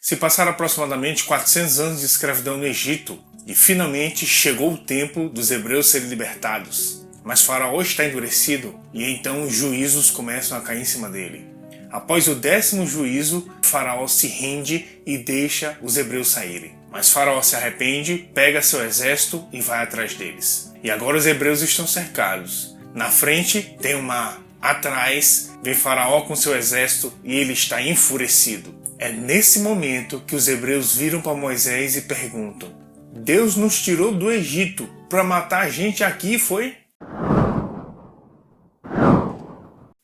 Se passaram aproximadamente 400 anos de escravidão no Egito e finalmente chegou o tempo dos hebreus serem libertados. Mas Faraó está endurecido e então os juízos começam a cair em cima dele. Após o 10º juízo, Faraó se rende e deixa os hebreus saírem. Mas Faraó se arrepende, pega seu exército e vai atrás deles. E agora os hebreus estão cercados. Na frente tem o mar. Atrás vem Faraó com seu exército e ele está enfurecido. É nesse momento que os hebreus viram para Moisés e perguntam: Deus nos tirou do Egito para matar a gente aqui, foi?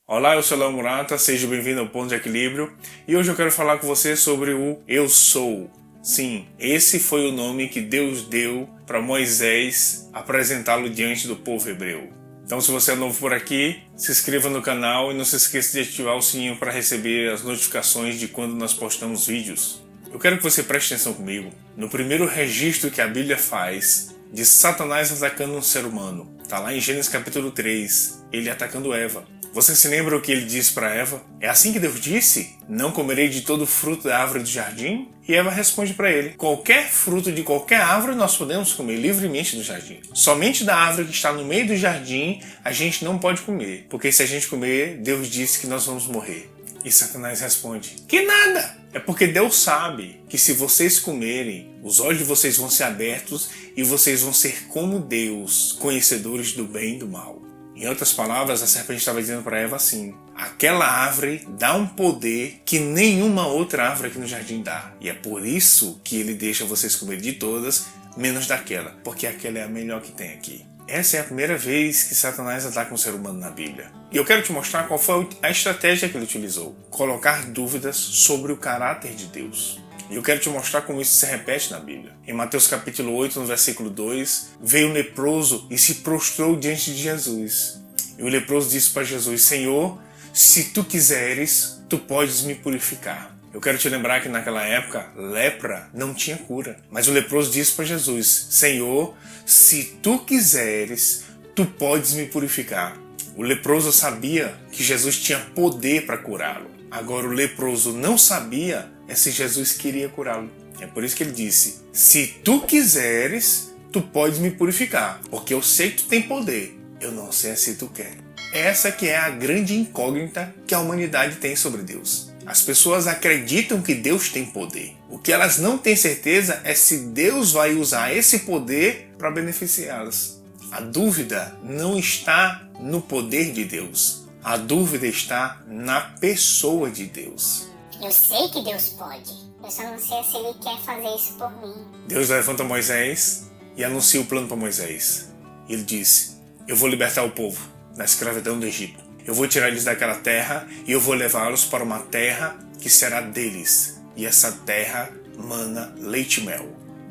Olá, eu sou Léo Murata, seja bem-vindo ao Ponto de Equilíbrio e hoje eu quero falar com você sobre o Eu Sou. Sim, esse foi o nome que Deus deu para Moisés apresentá-lo diante do povo hebreu. Então, se você é novo por aqui, se inscreva no canal e não se esqueça de ativar o sininho para receber as notificações de quando nós postamos vídeos. Eu quero que você preste atenção comigo no primeiro registro que a Bíblia faz de Satanás atacando um ser humano. Está lá em Gênesis capítulo 3, ele atacando Eva. Você se lembra o que ele disse para Eva? É assim que Deus disse? Não comerei de todo fruto da árvore do jardim? E Eva responde para ele: qualquer fruto de qualquer árvore nós podemos comer livremente do jardim. Somente da árvore que está no meio do jardim a gente não pode comer, porque se a gente comer, Deus disse que nós vamos morrer. E Satanás responde: que nada! É porque Deus sabe que se vocês comerem, os olhos de vocês vão ser abertos e vocês vão ser como Deus, conhecedores do bem e do mal. Em outras palavras, a serpente estava dizendo para Eva assim: aquela árvore dá um poder que nenhuma outra árvore aqui no jardim dá. E é por isso que ele deixa vocês comer de todas, menos daquela, porque aquela é a melhor que tem aqui. Essa é a primeira vez que Satanás ataca um ser humano na Bíblia. E eu quero te mostrar qual foi a estratégia que ele utilizou: colocar dúvidas sobre o caráter de Deus. E eu quero te mostrar como isso se repete na Bíblia. Em Mateus capítulo 8, no versículo 2, veio um leproso e se prostrou diante de Jesus. E o leproso disse para Jesus: Senhor, se tu quiseres, tu podes me purificar. Eu quero te lembrar que naquela época, lepra não tinha cura. Mas o leproso disse para Jesus: Senhor, se tu quiseres, tu podes me purificar. O leproso sabia que Jesus tinha poder para curá-lo. Agora o leproso não sabia se Jesus queria curá-lo. É por isso que ele disse: se tu quiseres, tu podes me purificar, porque eu sei que tu tem poder, eu não sei se tu quer. Essa que é a grande incógnita que a humanidade tem sobre Deus. As pessoas acreditam que Deus tem poder. O que elas não têm certeza é se Deus vai usar esse poder para beneficiá-las. A dúvida não está no poder de Deus. A dúvida está na pessoa de Deus. Eu sei que Deus pode, eu só não sei se Ele quer fazer isso por mim. Deus levanta Moisés e anuncia o plano para Moisés. Ele disse: eu vou libertar o povo da escravidão do Egito. Eu vou tirar eles daquela terra e eu vou levá-los para uma terra que será deles. E essa terra mana leite e mel.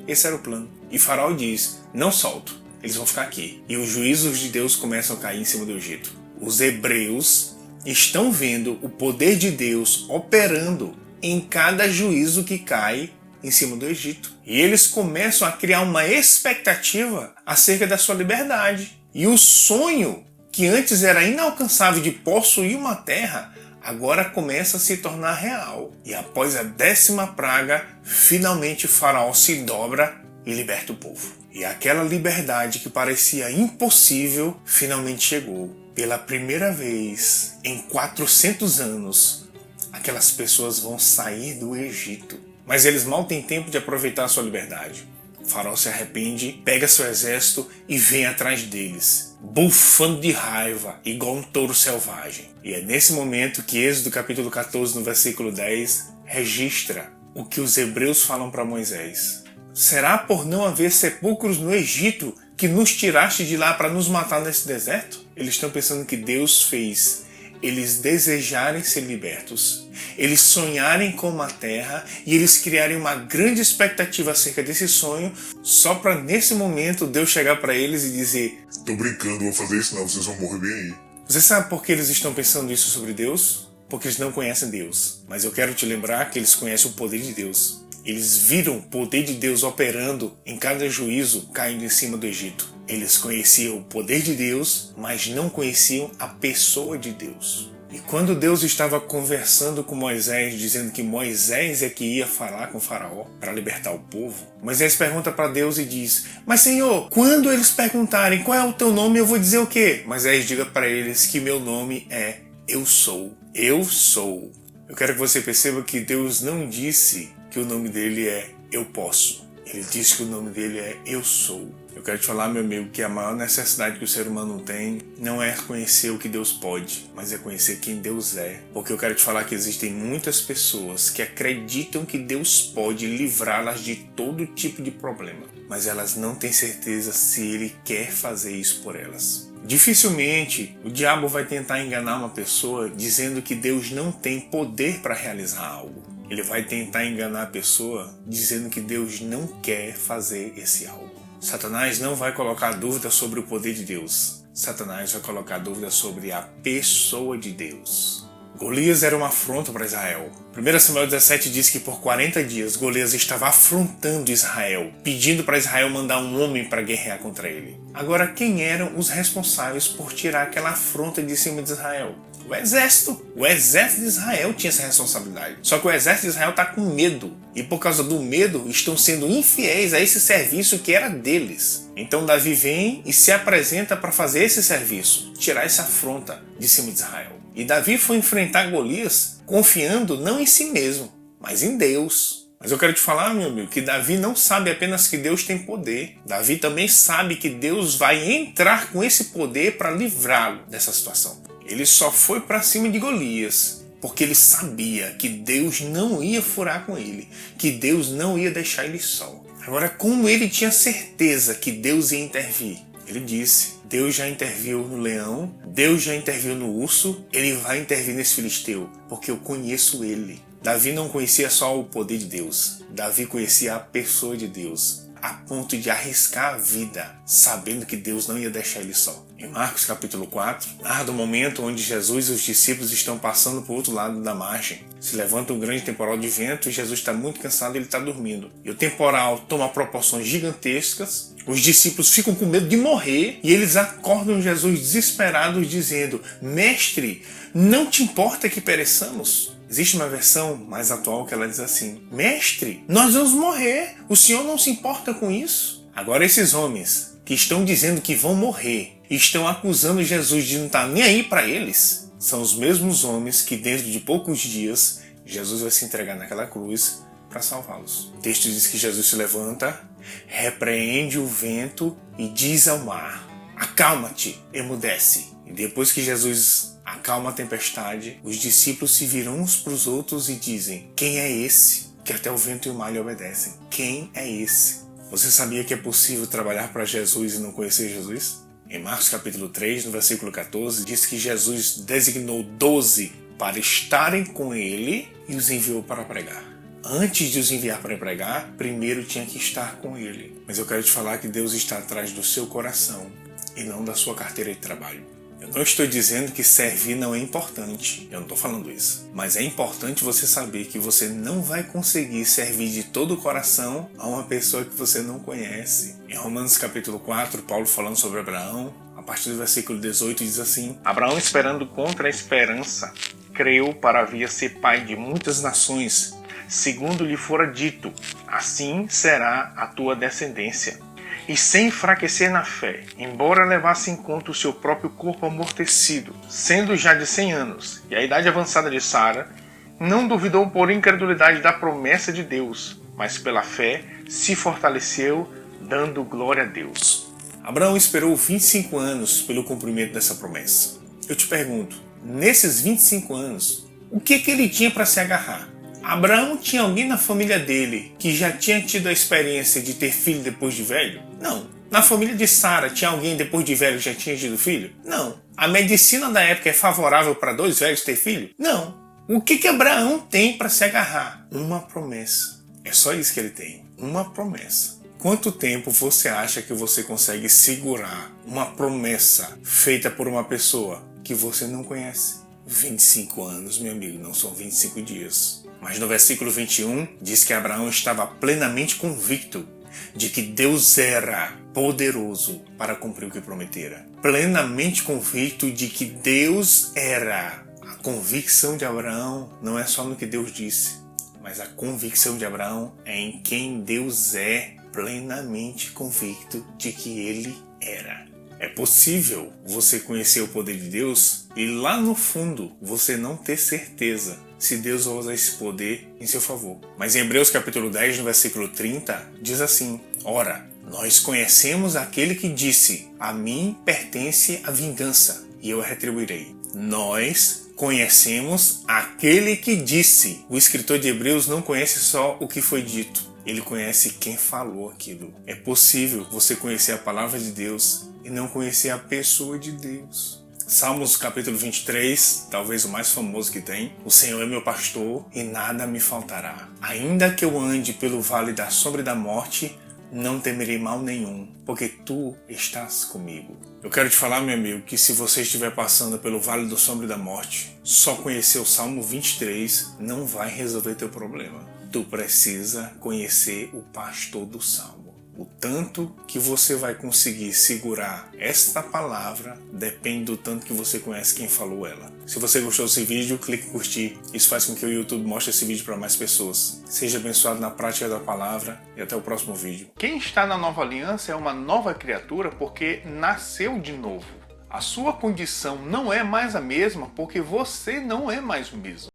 Esse era o plano. E Faraó diz: não solto, eles vão ficar aqui. E os juízos de Deus começam a cair em cima do Egito. Os hebreus estão vendo o poder de Deus operando em cada juízo que cai em cima do Egito. E eles começam a criar uma expectativa acerca da sua liberdade. E o sonho, que antes era inalcançável de possuir uma terra, agora começa a se tornar real. E após a 10ª praga, finalmente Faraó se dobra e liberta o povo. E aquela liberdade que parecia impossível, finalmente chegou. Pela primeira vez em 400 anos, aquelas pessoas vão sair do Egito. Mas eles mal têm tempo de aproveitar a sua liberdade. O Faraó se arrepende, pega seu exército e vem atrás deles, bufando de raiva, igual um touro selvagem. E é nesse momento que Êxodo capítulo 14, no versículo 10, registra o que os hebreus falam para Moisés. Será por não haver sepulcros no Egito que nos tiraste de lá para nos matar nesse deserto? Eles estão pensando que Deus fez eles desejarem ser libertos, eles sonharem com uma terra e eles criarem uma grande expectativa acerca desse sonho, só para nesse momento Deus chegar para eles e dizer: tô brincando, vou fazer isso não, vocês vão morrer bem aí. Você sabe por que eles estão pensando isso sobre Deus? Porque eles não conhecem Deus. Mas eu quero te lembrar que eles conhecem o poder de Deus. Eles viram o poder de Deus operando em cada juízo caindo em cima do Egito. Eles conheciam o poder de Deus, mas não conheciam a pessoa de Deus. E quando Deus estava conversando com Moisés, dizendo que Moisés é que ia falar com Faraó para libertar o povo, Moisés pergunta para Deus e diz: mas Senhor, quando eles perguntarem qual é o teu nome, eu vou dizer o quê? Moisés, diga para eles que meu nome é Eu Sou. Eu Sou. Eu quero que você perceba que Deus não disse que o nome dele é Eu Posso. Ele disse que o nome dele é Eu Sou. Eu quero te falar, meu amigo, que a maior necessidade que o ser humano tem não é conhecer o que Deus pode, mas é conhecer quem Deus é. Porque eu quero te falar que existem muitas pessoas que acreditam que Deus pode livrá-las de todo tipo de problema, mas elas não têm certeza se Ele quer fazer isso por elas. Dificilmente o diabo vai tentar enganar uma pessoa dizendo que Deus não tem poder para realizar algo. Ele vai tentar enganar a pessoa dizendo que Deus não quer fazer esse algo. Satanás não vai colocar dúvida sobre o poder de Deus. Satanás vai colocar dúvida sobre a pessoa de Deus. Golias era uma afronta para Israel. 1 Samuel 17 diz que por 40 dias Golias estava afrontando Israel, pedindo para Israel mandar um homem para guerrear contra ele. Agora, quem eram os responsáveis por tirar aquela afronta de cima de Israel? O exército. O exército de Israel tinha essa responsabilidade. Só que o exército de Israel está com medo. E por causa do medo, estão sendo infiéis a esse serviço que era deles. Então Davi vem e se apresenta para fazer esse serviço, tirar essa afronta de cima de Israel. E Davi foi enfrentar Golias confiando não em si mesmo, mas em Deus. Mas eu quero te falar, meu amigo, que Davi não sabe apenas que Deus tem poder. Davi também sabe que Deus vai entrar com esse poder para livrá-lo dessa situação. Ele só foi para cima de Golias porque ele sabia que Deus não ia furar com ele, que Deus não ia deixar ele só. Agora, como ele tinha certeza que Deus ia intervir, ele disse: Deus já interviu no leão, Deus já interviu no urso, ele vai intervir nesse filisteu, porque eu conheço ele. Davi não conhecia só o poder de Deus, Davi conhecia a pessoa de Deus, a ponto de arriscar a vida, sabendo que Deus não ia deixar ele só. Em Marcos capítulo 4, narra do momento onde Jesus e os discípulos estão passando para o outro lado da margem. Se levanta um grande temporal de vento e Jesus está muito cansado e ele está dormindo. E o temporal toma proporções gigantescas, os discípulos ficam com medo de morrer e eles acordam Jesus desesperados dizendo: Mestre, não te importa que pereçamos? Existe uma versão mais atual que ela diz assim: Mestre, nós vamos morrer, o Senhor não se importa com isso? Agora esses homens que estão dizendo que vão morrer e estão acusando Jesus de não estar nem aí para eles, são os mesmos homens que dentro de poucos dias Jesus vai se entregar naquela cruz para salvá-los. O texto diz que Jesus se levanta, repreende o vento e diz ao mar: acalma-te, emudece. E depois que Jesus acalma a tempestade, os discípulos se viram uns para os outros e dizem: quem é esse que até o vento e o mar lhe obedecem? Quem é esse? Você sabia que é possível trabalhar para Jesus e não conhecer Jesus? Em Marcos capítulo 3, no versículo 14, diz que Jesus designou 12 para estarem com ele e os enviou para pregar. Antes de os enviar para pregar, primeiro tinha que estar com ele. Mas eu quero te falar que Deus está atrás do seu coração e não da sua carteira de trabalho. Eu não estou dizendo que servir não é importante, eu não estou falando isso. Mas é importante você saber que você não vai conseguir servir de todo o coração a uma pessoa que você não conhece. Em Romanos capítulo 4, Paulo falando sobre Abraão, a partir do versículo 18 diz assim: Abraão, esperando contra a esperança, creu para vir a ser pai de muitas nações, segundo lhe fora dito: assim será a tua descendência. E sem enfraquecer na fé, embora levasse em conta o seu próprio corpo amortecido, sendo já de 100 anos, e a idade avançada de Sara, não duvidou por incredulidade da promessa de Deus, mas pela fé se fortaleceu, dando glória a Deus. Abraão esperou 25 anos pelo cumprimento dessa promessa. Eu te pergunto, nesses 25 anos, o que ele tinha para se agarrar? Abraão tinha alguém na família dele que já tinha tido a experiência de ter filho depois de velho? Não. Na família de Sara tinha alguém depois de velho que já tinha tido filho? Não. A medicina da época é favorável para 2 velhos ter filho? Não. O que Abraão tem para se agarrar? Uma promessa. É só isso que ele tem. Uma promessa. Quanto tempo você acha que você consegue segurar uma promessa feita por uma pessoa que você não conhece? 25 anos, meu amigo, não são 25 dias. Mas no versículo 21 diz que Abraão estava plenamente convicto de que Deus era poderoso para cumprir o que prometera. Plenamente convicto de que Deus era a convicção de Abraão não é só no que Deus disse, mas a convicção de Abraão é em quem Deus é, plenamente convicto de que ele era. É possível você conhecer o poder de Deus e lá no fundo você não ter certeza se Deus vai usar esse poder em seu favor. Mas em Hebreus capítulo 10, no versículo 30, diz assim: Ora, nós conhecemos aquele que disse: a mim pertence a vingança e eu a retribuirei. Nós conhecemos aquele que disse. O escritor de Hebreus não conhece só o que foi dito, ele conhece quem falou aquilo. É possível você conhecer a palavra de Deus e não conhecer a pessoa de Deus. Salmos capítulo 23, talvez o mais famoso que tem: O Senhor é meu pastor e nada me faltará. Ainda que eu ande pelo vale da sombra e da morte, não temerei mal nenhum, porque tu estás comigo. Eu quero te falar, meu amigo, que se você estiver passando pelo vale da sombra e da morte, só conhecer o Salmo 23 não vai resolver teu problema. Tu precisa conhecer o pastor do Salmo. O tanto que você vai conseguir segurar esta palavra depende do tanto que você conhece quem falou ela. Se você gostou desse vídeo, clique em curtir. Isso faz com que o YouTube mostre esse vídeo para mais pessoas. Seja abençoado na prática da palavra e até o próximo vídeo. Quem está na nova aliança é uma nova criatura porque nasceu de novo. A sua condição não é mais a mesma porque você não é mais o mesmo.